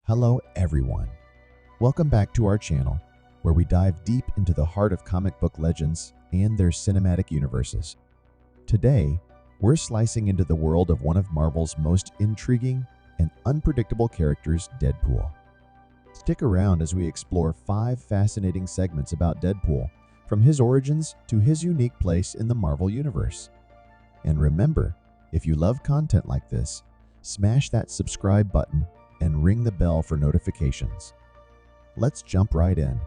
Hello everyone. Welcome back to our channel, where we dive deep into the heart of comic book legends and their cinematic universes. Today, we're slicing into the world of one of Marvel's most intriguing and unpredictable characters, Deadpool. Stick around as we explore 5 fascinating segments about Deadpool, from his origins to his unique place in the Marvel Universe. And remember, if you love content like this, smash that subscribe button and ring the bell for notifications. Let's jump right in.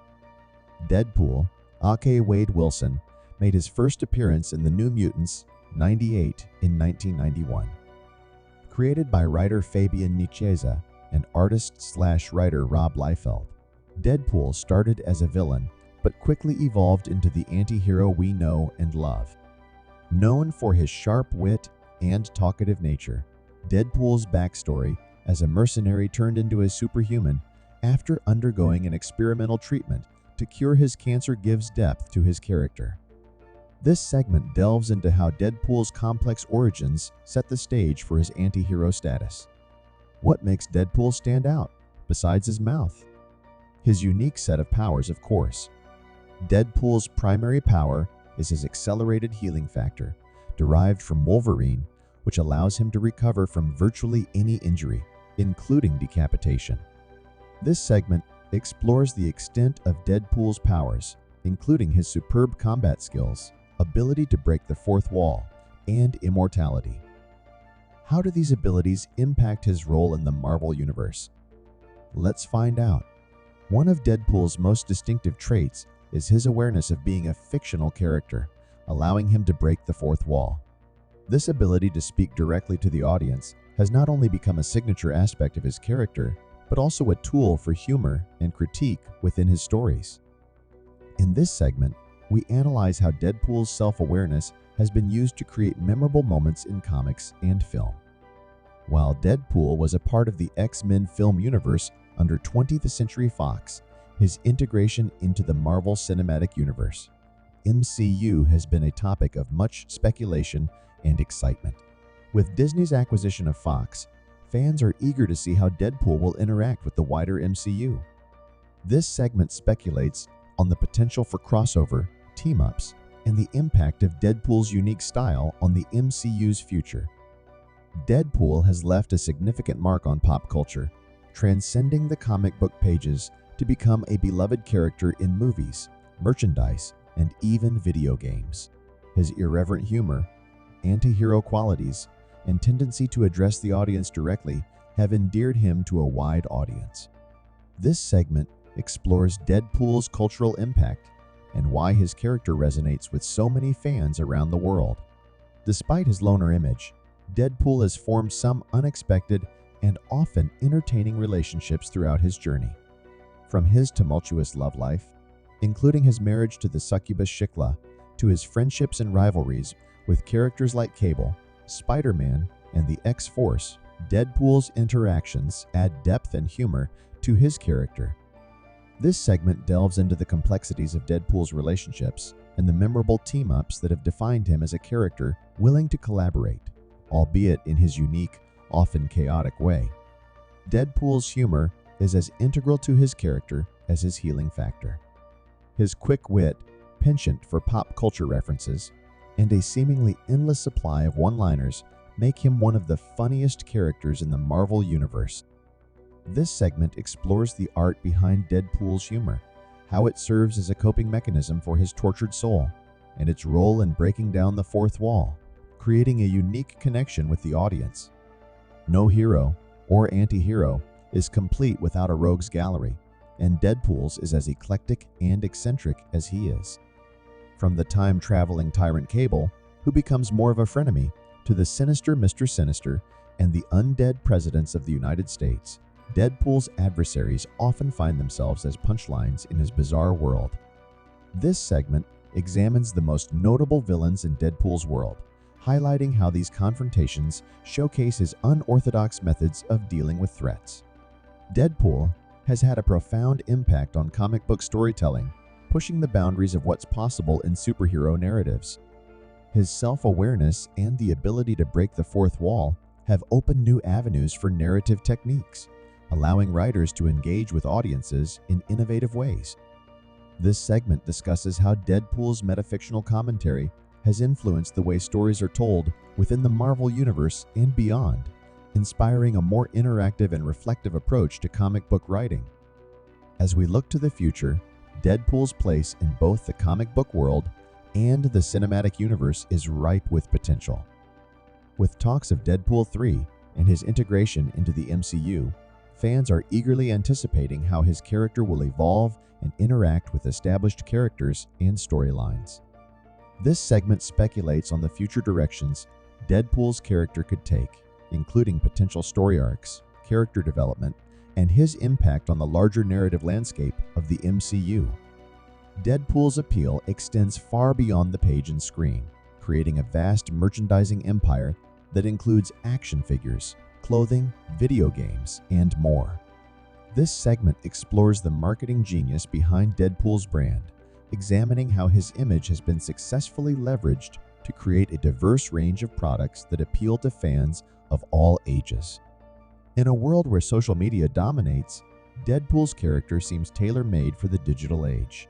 Deadpool, aka Wade Wilson, made his first appearance in The New Mutants 98 in 1991. Created by writer Fabian Nicieza and artist/writer Rob Liefeld, Deadpool started as a villain but quickly evolved into the anti-hero we know and love. Known for his sharp wit and talkative nature, Deadpool's backstory as a mercenary turned into a superhuman after undergoing an experimental treatment to cure his cancer gives depth to his character. This segment delves into how Deadpool's complex origins set the stage for his anti-hero status. What makes Deadpool stand out, besides his mouth? His unique set of powers, of course. Deadpool's primary power is his accelerated healing factor, derived from Wolverine, which allows him to recover from virtually any injury, including decapitation. This segment explores the extent of Deadpool's powers, including his superb combat skills, ability to break the fourth wall, and immortality. How do these abilities impact his role in the Marvel Universe? Let's find out. One of Deadpool's most distinctive traits is his awareness of being a fictional character, allowing him to break the fourth wall. This ability to speak directly to the audience has not only become a signature aspect of his character, but also a tool for humor and critique within his stories. In this segment, we analyze how Deadpool's self-awareness has been used to create memorable moments in comics and film. While Deadpool was a part of the X-Men film universe under 20th Century Fox, his integration into the Marvel Cinematic Universe, MCU, has been a topic of much speculation and excitement. With Disney's acquisition of Fox, fans are eager to see how Deadpool will interact with the wider MCU. This segment speculates on the potential for crossover, team-ups, and the impact of Deadpool's unique style on the MCU's future. Deadpool has left a significant mark on pop culture, transcending the comic book pages to become a beloved character in movies, merchandise, and even video games. His irreverent humor, anti-hero qualities, and tendency to address the audience directly have endeared him to a wide audience. This segment explores Deadpool's cultural impact and why his character resonates with so many fans around the world. Despite his loner image, Deadpool has formed some unexpected and often entertaining relationships throughout his journey. From his tumultuous love life, including his marriage to the succubus Shiklah, to his friendships and rivalries with characters like Cable, Spider-Man, and the X-Force, Deadpool's interactions add depth and humor to his character. This segment delves into the complexities of Deadpool's relationships and the memorable team-ups that have defined him as a character willing to collaborate, albeit in his unique, often chaotic way. Deadpool's humor is as integral to his character as his healing factor. His quick wit, penchant for pop culture references, and a seemingly endless supply of one-liners make him one of the funniest characters in the Marvel Universe. This segment explores the art behind Deadpool's humor, how it serves as a coping mechanism for his tortured soul, and its role in breaking down the fourth wall, creating a unique connection with the audience. No hero or anti-hero is complete without a rogues gallery, and Deadpool's is as eclectic and eccentric as he is. From the time-traveling tyrant Cable, who becomes more of a frenemy, to the sinister Mr. Sinister and the undead presidents of the United States, Deadpool's adversaries often find themselves as punchlines in his bizarre world. This segment examines the most notable villains in Deadpool's world, highlighting how these confrontations showcase his unorthodox methods of dealing with threats. Deadpool has had a profound impact on comic book storytelling, pushing the boundaries of what's possible in superhero narratives. His self-awareness and the ability to break the fourth wall have opened new avenues for narrative techniques, allowing writers to engage with audiences in innovative ways. This segment discusses how Deadpool's metafictional commentary has influenced the way stories are told within the Marvel Universe and beyond, inspiring a more interactive and reflective approach to comic book writing. As we look to the future, Deadpool's place in both the comic book world and the cinematic universe is ripe with potential. With talks of Deadpool 3 and his integration into the MCU, fans are eagerly anticipating how his character will evolve and interact with established characters and storylines. This segment speculates on the future directions Deadpool's character could take, including potential story arcs, character development, and his impact on the larger narrative landscape of the MCU. Deadpool's appeal extends far beyond the page and screen, creating a vast merchandising empire that includes action figures, clothing, video games, and more. This segment explores the marketing genius behind Deadpool's brand, examining how his image has been successfully leveraged to create a diverse range of products that appeal to fans of all ages. In a world where social media dominates, Deadpool's character seems tailor-made for the digital age.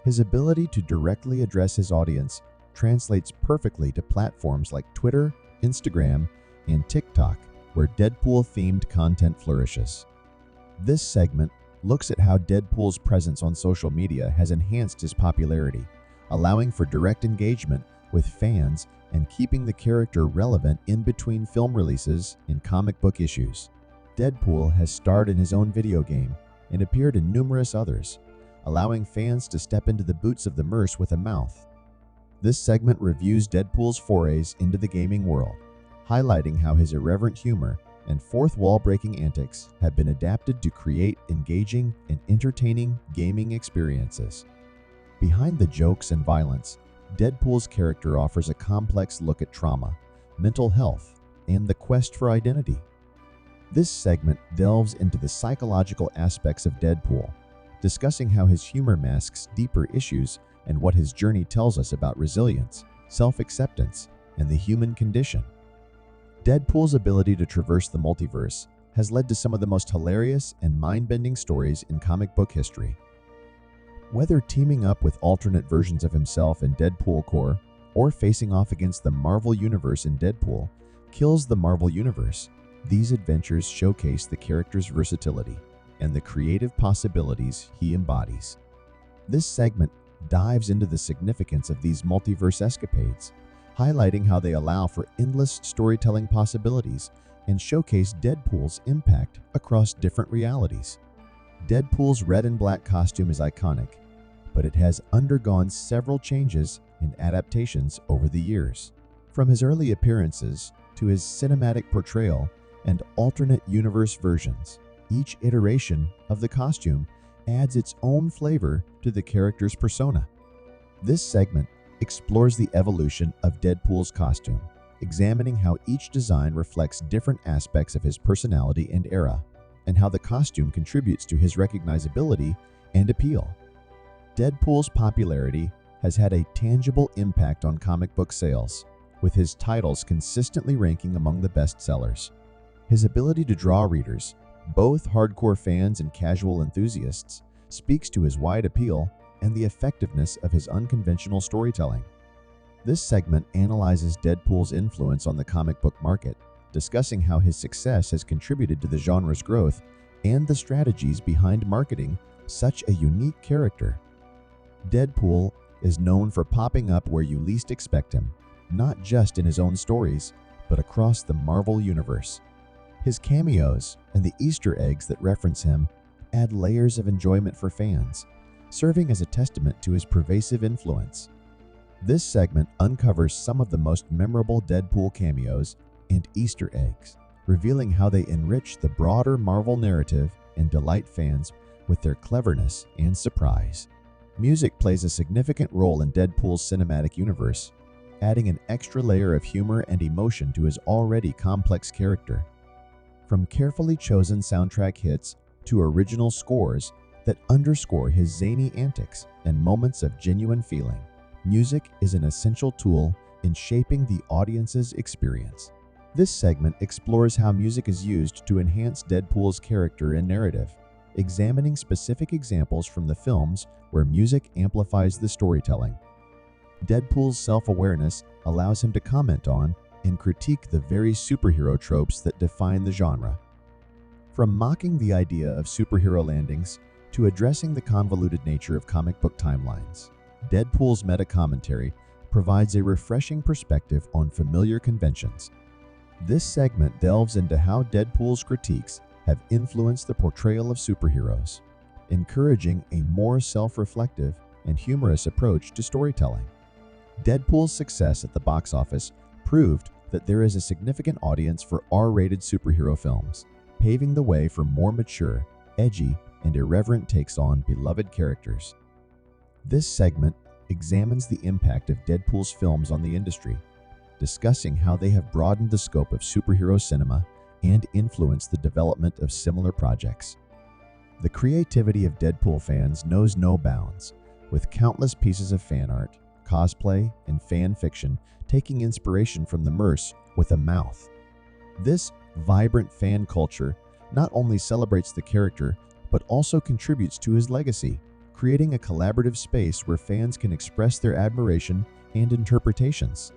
His ability to directly address his audience translates perfectly to platforms like Twitter, Instagram, and TikTok, where Deadpool-themed content flourishes. This segment looks at how Deadpool's presence on social media has enhanced his popularity, allowing for direct engagement with fans and keeping the character relevant in between film releases and comic book issues. Deadpool has starred in his own video game and appeared in numerous others, allowing fans to step into the boots of the Merce with a mouth. This segment reviews Deadpool's forays into the gaming world, highlighting how his irreverent humor and fourth-wall-breaking antics have been adapted to create engaging and entertaining gaming experiences. Behind the jokes and violence, Deadpool's character offers a complex look at trauma, mental health, and the quest for identity. This segment delves into the psychological aspects of Deadpool, discussing how his humor masks deeper issues and what his journey tells us about resilience, self-acceptance, and the human condition. Deadpool's ability to traverse the multiverse has led to some of the most hilarious and mind-bending stories in comic book history. Whether teaming up with alternate versions of himself in Deadpool Corps or facing off against the Marvel Universe in Deadpool Kills the Marvel Universe, these adventures showcase the character's versatility and the creative possibilities he embodies. This segment dives into the significance of these multiverse escapades, highlighting how they allow for endless storytelling possibilities and showcase Deadpool's impact across different realities. Deadpool's red and black costume is iconic, but it has undergone several changes and adaptations over the years. From his early appearances to his cinematic portrayal and alternate universe versions, each iteration of the costume adds its own flavor to the character's persona. This segment explores the evolution of Deadpool's costume, examining how each design reflects different aspects of his personality and era, and how the costume contributes to his recognizability and appeal. Deadpool's popularity has had a tangible impact on comic book sales, with his titles consistently ranking among the best sellers. His ability to draw readers, both hardcore fans and casual enthusiasts, speaks to his wide appeal and the effectiveness of his unconventional storytelling. This segment analyzes Deadpool's influence on the comic book market, discussing how his success has contributed to the genre's growth and the strategies behind marketing such a unique character. Deadpool is known for popping up where you least expect him, not just in his own stories, but across the Marvel Universe. His cameos and the Easter eggs that reference him add layers of enjoyment for fans, serving as a testament to his pervasive influence. This segment uncovers some of the most memorable Deadpool cameos and Easter eggs, revealing how they enrich the broader Marvel narrative and delight fans with their cleverness and surprise. Music plays a significant role in Deadpool's cinematic universe, adding an extra layer of humor and emotion to his already complex character. From carefully chosen soundtrack hits to original scores that underscore his zany antics and moments of genuine feeling, music is an essential tool in shaping the audience's experience. This segment explores how music is used to enhance Deadpool's character and narrative, examining specific examples from the films where music amplifies the storytelling. Deadpool's self-awareness allows him to comment on and critique the very superhero tropes that define the genre. From mocking the idea of superhero landings to addressing the convoluted nature of comic book timelines, Deadpool's meta-commentary provides a refreshing perspective on familiar conventions. This segment delves into how Deadpool's critiques have influenced the portrayal of superheroes, encouraging a more self-reflective and humorous approach to storytelling. Deadpool's success at the box office proved that there is a significant audience for R-rated superhero films, paving the way for more mature, edgy, and irreverent takes on beloved characters. This segment examines the impact of Deadpool's films on the industry, discussing how they have broadened the scope of superhero cinema and influenced the development of similar projects. The creativity of Deadpool fans knows no bounds, with countless pieces of fan art, cosplay, and fan fiction taking inspiration from the Merce with a mouth. This vibrant fan culture not only celebrates the character, but also contributes to his legacy, creating a collaborative space where fans can express their admiration and interpretations.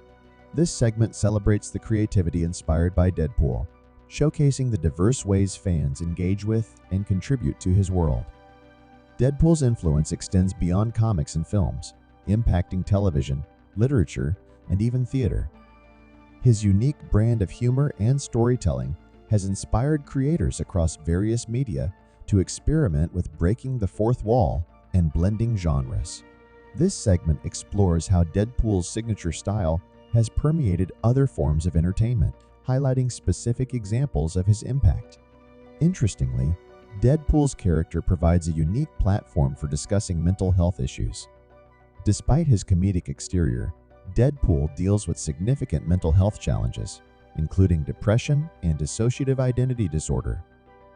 This segment celebrates the creativity inspired by Deadpool, showcasing the diverse ways fans engage with and contribute to his world. Deadpool's influence extends beyond comics and films, impacting television, literature, and even theater. His unique brand of humor and storytelling has inspired creators across various media to experiment with breaking the fourth wall and blending genres. This segment explores how Deadpool's signature style has permeated other forms of entertainment, highlighting specific examples of his impact. Interestingly, Deadpool's character provides a unique platform for discussing mental health issues. Despite his comedic exterior, Deadpool deals with significant mental health challenges, including depression and dissociative identity disorder.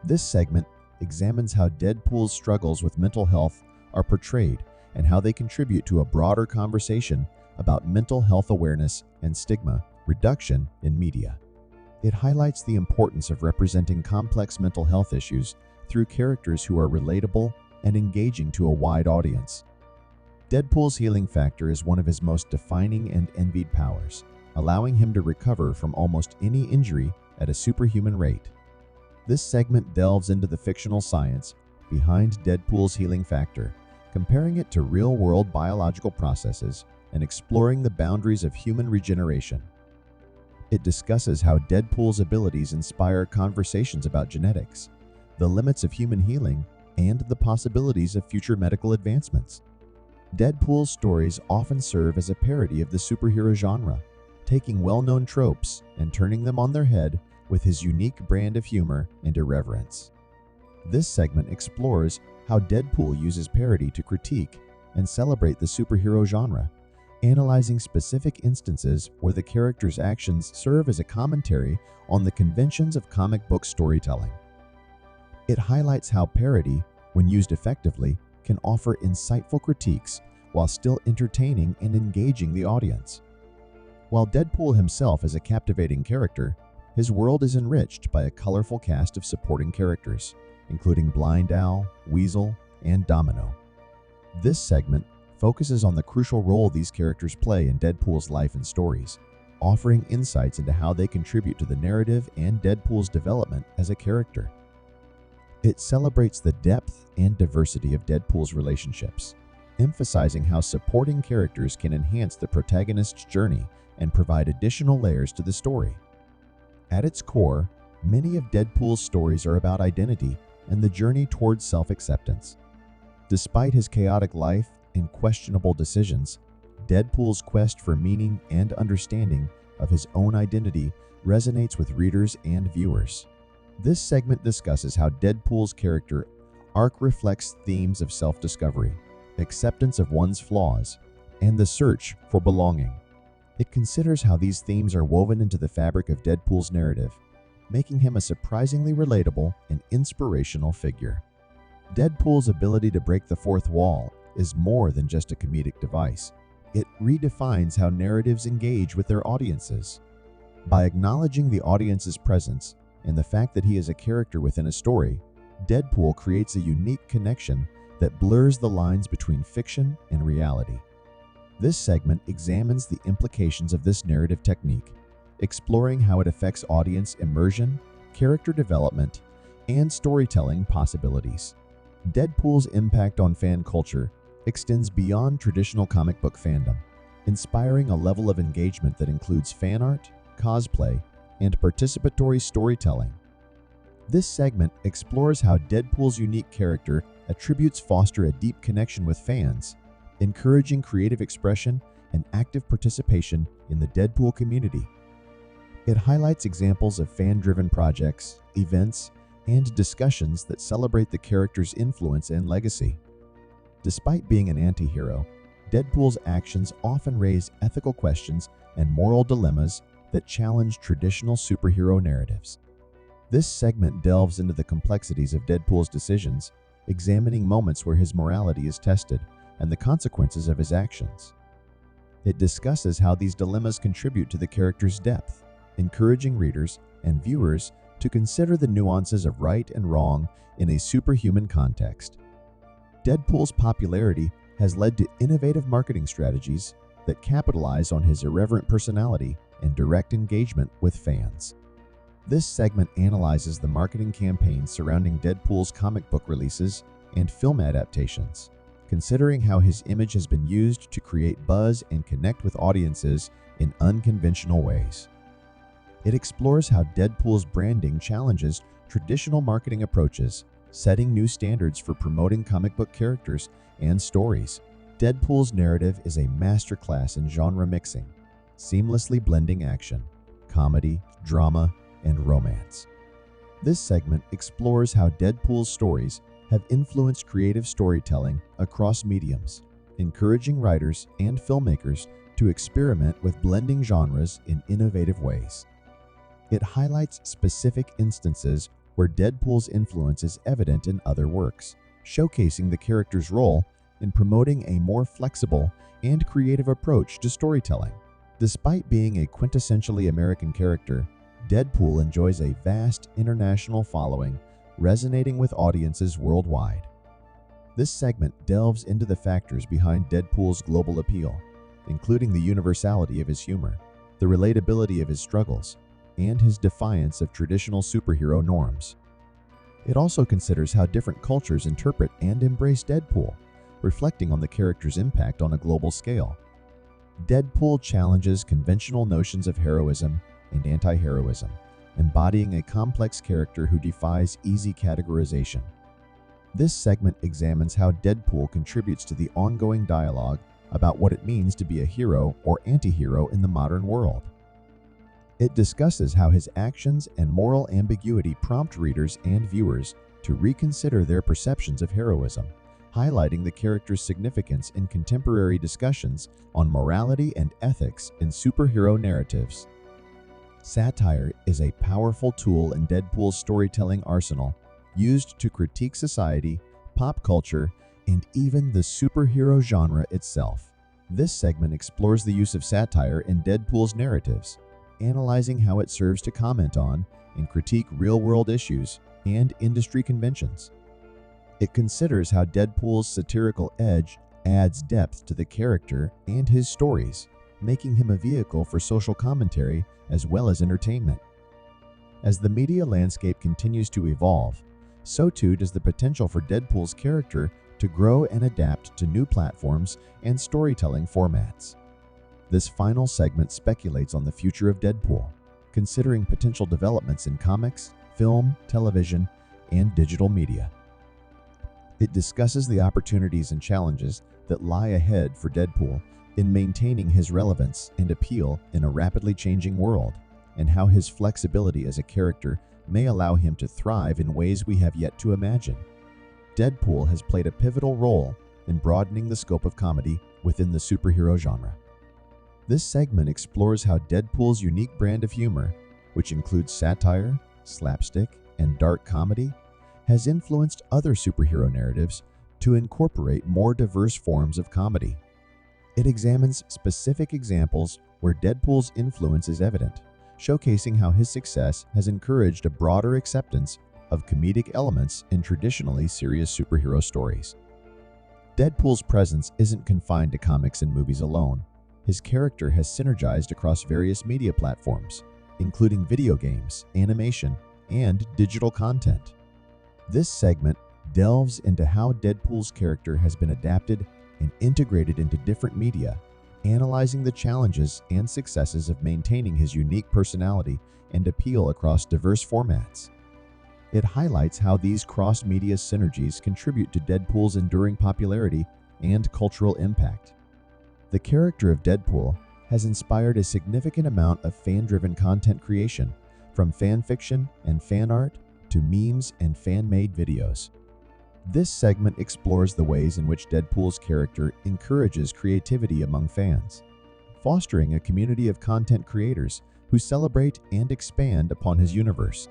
This segment examines how Deadpool's struggles with mental health are portrayed and how they contribute to a broader conversation about mental health awareness and stigma reduction in media. It highlights the importance of representing complex mental health issues through characters who are relatable and engaging to a wide audience. Deadpool's healing factor is one of his most defining and envied powers, allowing him to recover from almost any injury at a superhuman rate. This segment delves into the fictional science behind Deadpool's healing factor, comparing it to real-world biological processes and exploring the boundaries of human regeneration. It discusses how Deadpool's abilities inspire conversations about genetics, the limits of human healing, and the possibilities of future medical advancements. Deadpool's stories often serve as a parody of the superhero genre, taking well-known tropes and turning them on their head with his unique brand of humor and irreverence. This segment explores how Deadpool uses parody to critique and celebrate the superhero genre, analyzing specific instances where the character's actions serve as a commentary on the conventions of comic book storytelling. It highlights how parody, when used effectively, can offer insightful critiques while still entertaining and engaging the audience. While Deadpool himself is a captivating character, his world is enriched by a colorful cast of supporting characters, including Blind Owl, Weasel, and Domino. This segment focuses on the crucial role these characters play in Deadpool's life and stories, offering insights into how they contribute to the narrative and Deadpool's development as a character. It celebrates the depth and diversity of Deadpool's relationships, emphasizing how supporting characters can enhance the protagonist's journey and provide additional layers to the story. At its core, many of Deadpool's stories are about identity and the journey towards self-acceptance. Despite his chaotic life and questionable decisions, Deadpool's quest for meaning and understanding of his own identity resonates with readers and viewers. This segment discusses how Deadpool's character arc reflects themes of self-discovery, acceptance of one's flaws, and the search for belonging. It considers how these themes are woven into the fabric of Deadpool's narrative, making him a surprisingly relatable and inspirational figure. Deadpool's ability to break the fourth wall is more than just a comedic device. It redefines how narratives engage with their audiences. By acknowledging the audience's presence and the fact that he is a character within a story, Deadpool creates a unique connection that blurs the lines between fiction and reality. This segment examines the implications of this narrative technique, exploring how it affects audience immersion, character development, and storytelling possibilities. Deadpool's impact on fan culture extends beyond traditional comic book fandom, inspiring a level of engagement that includes fan art, cosplay, and participatory storytelling. This segment explores how Deadpool's unique character attributes foster a deep connection with fans, encouraging creative expression and active participation in the Deadpool community. It highlights examples of fan-driven projects, events, and discussions that celebrate the character's influence and legacy. Despite being an anti-hero, Deadpool's actions often raise ethical questions and moral dilemmas that challenge traditional superhero narratives. This segment delves into the complexities of Deadpool's decisions, examining moments where his morality is tested and the consequences of his actions. It discusses how these dilemmas contribute to the character's depth, encouraging readers and viewers to consider the nuances of right and wrong in a superhuman context. Deadpool's popularity has led to innovative marketing strategies that capitalize on his irreverent personality and direct engagement with fans. This segment analyzes the marketing campaigns surrounding Deadpool's comic book releases and film adaptations, considering how his image has been used to create buzz and connect with audiences in unconventional ways. It explores how Deadpool's branding challenges traditional marketing approaches, setting new standards for promoting comic book characters and stories. Deadpool's narrative is a masterclass in genre mixing, seamlessly blending action, comedy, drama, and romance. This segment explores how Deadpool's stories have influenced creative storytelling across mediums, encouraging writers and filmmakers to experiment with blending genres in innovative ways. It highlights specific instances where Deadpool's influence is evident in other works, showcasing the character's role in promoting a more flexible and creative approach to storytelling. Despite being a quintessentially American character, Deadpool enjoys a vast international following, resonating with audiences worldwide. This segment delves into the factors behind Deadpool's global appeal, including the universality of his humor, the relatability of his struggles, and his defiance of traditional superhero norms. It also considers how different cultures interpret and embrace Deadpool, reflecting on the character's impact on a global scale. Deadpool challenges conventional notions of heroism and anti-heroism, embodying a complex character who defies easy categorization. This segment examines how Deadpool contributes to the ongoing dialogue about what it means to be a hero or anti-hero in the modern world. It discusses how his actions and moral ambiguity prompt readers and viewers to reconsider their perceptions of heroism, highlighting the character's significance in contemporary discussions on morality and ethics in superhero narratives. Satire is a powerful tool in Deadpool's storytelling arsenal, used to critique society, pop culture, and even the superhero genre itself. This segment explores the use of satire in Deadpool's narratives, analyzing how it serves to comment on and critique real-world issues and industry conventions. It considers how Deadpool's satirical edge adds depth to the character and his stories, making him a vehicle for social commentary as well as entertainment. As the media landscape continues to evolve, so too does the potential for Deadpool's character to grow and adapt to new platforms and storytelling formats. This final segment speculates on the future of Deadpool, considering potential developments in comics, film, television, and digital media. It discusses the opportunities and challenges that lie ahead for Deadpool in maintaining his relevance and appeal in a rapidly changing world, and how his flexibility as a character may allow him to thrive in ways we have yet to imagine. Deadpool has played a pivotal role in broadening the scope of comedy within the superhero genre. This segment explores how Deadpool's unique brand of humor, which includes satire, slapstick, and dark comedy, has influenced other superhero narratives to incorporate more diverse forms of comedy. It examines specific examples where Deadpool's influence is evident, showcasing how his success has encouraged a broader acceptance of comedic elements in traditionally serious superhero stories. Deadpool's presence isn't confined to comics and movies alone. His character has synergized across various media platforms, including video games, animation, and digital content. This segment delves into how Deadpool's character has been adapted and integrated into different media, analyzing the challenges and successes of maintaining his unique personality and appeal across diverse formats. It highlights how these cross-media synergies contribute to Deadpool's enduring popularity and cultural impact. The character of Deadpool has inspired a significant amount of fan-driven content creation, from fan fiction and fan art to memes and fan-made videos. This segment explores the ways in which Deadpool's character encourages creativity among fans, fostering a community of content creators who celebrate and expand upon his universe.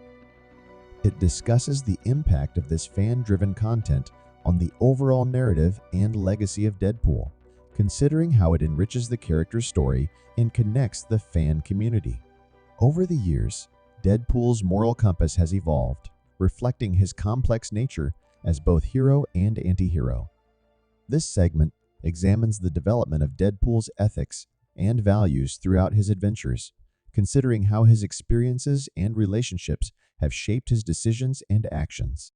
It discusses the impact of this fan-driven content on the overall narrative and legacy of Deadpool, considering how it enriches the character's story and connects the fan community. Over the years, Deadpool's moral compass has evolved, reflecting his complex nature as both hero and anti-hero. This segment examines the development of Deadpool's ethics and values throughout his adventures, considering how his experiences and relationships have shaped his decisions and actions.